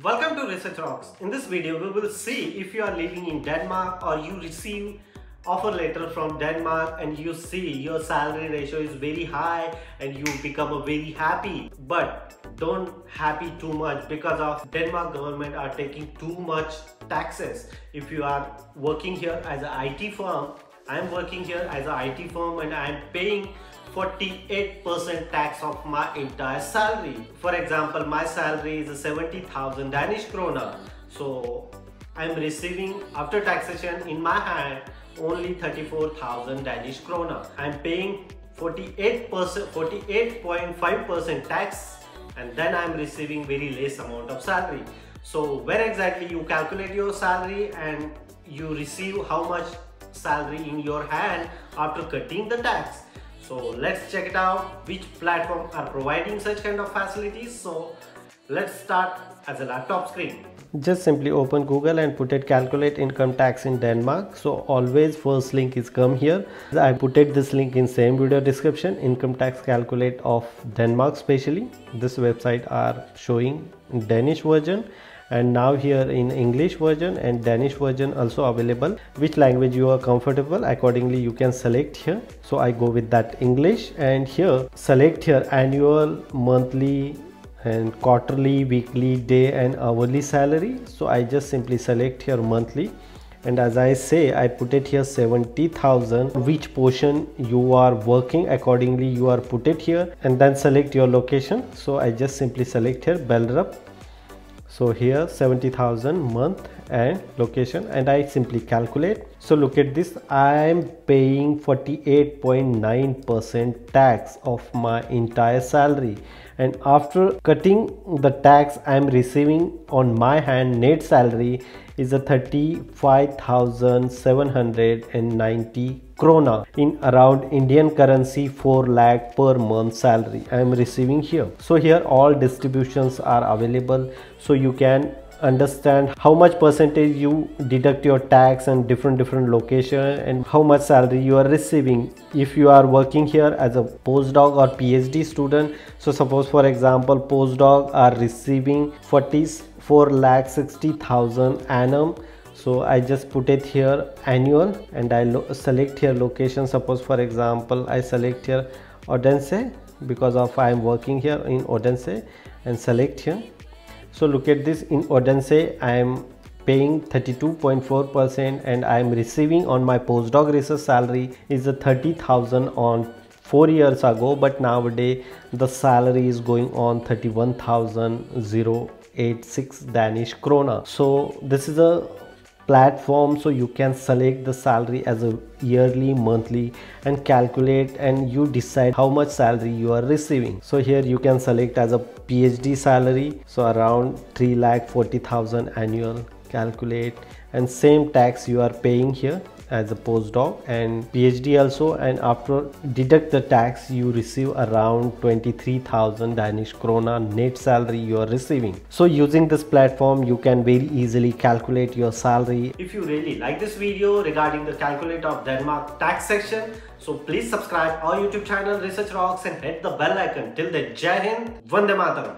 Welcome to Research Rocks. In this video, we will see if you are living in Denmark or you receive offer letter from Denmark and you see your salary ratio is very high and you become a very happy. But don't happy too much because of Denmark government are taking too much taxes. If you are working here as an IT firm, I am working here as an IT firm and I am paying 48% tax of my entire salary. For example, my salary is 70,000 Danish kroner. So I'm receiving after taxation in my hand only 34,000 Danish kroner. I'm paying 48.5% tax, and then I'm receiving very less amount of salary. So where exactly you calculate your salary and you receive how much salary in your hand after cutting the tax. So let's check it out which platform are providing such kind of facilities. So let's start as a laptop screen. Just simply open Google and put it calculate income tax in Denmark. So always first link is come here. I put it this link in same video description. Income tax calculate of Denmark specially. This website are showing Danish version, and now here in English version and Danish version also available. Which language you are comfortable, accordingly you can select here. So I go with that English, and here select here annual, monthly and quarterly, weekly, day and hourly salary. So I just simply select here monthly, and as I say, I put it here 70,000. Which portion you are working, accordingly you are put it here, and then select your location. So I just simply select here Belrup. So here 70,000 month and location, and I simply calculate. So look at this, I am paying 48.9% tax of my entire salary, and after cutting the tax I am receiving on my hand net salary is a 35,790 krona, in around Indian currency 4 lakh per month salary I am receiving here. So here all distributions are available, so you can understand how much percentage you deduct your tax and different location and how much salary you are receiving. If you are working here as a postdoc or PhD student, so suppose for example postdoc are receiving 44,60,000 annum. So I just put it here annual, and I select here location. Suppose for example I select here Odense because of I am working here in Odense, and select here. So look at this, in Odense I am paying 32.4% and I am receiving on my postdoc research salary is a 30,000 on 4 years ago, but nowadays the salary is going on 31,086 Danish krona. So this is a platform, so you can select the salary as a yearly, monthly and calculate, and you decide how much salary you are receiving. So here you can select as a PhD salary, so around 3,40,000 annual, calculate, and same tax you are paying here as a postdoc and PhD also, and after deduct the tax you receive around 23,000 Danish krona net salary you are receiving. So using this platform you can very easily calculate your salary. If you really like this video regarding the calculate of Denmark tax section, so please subscribe our YouTube channel Research Rocks and hit the bell icon. Till then, Jai Hind, Vande Mataram.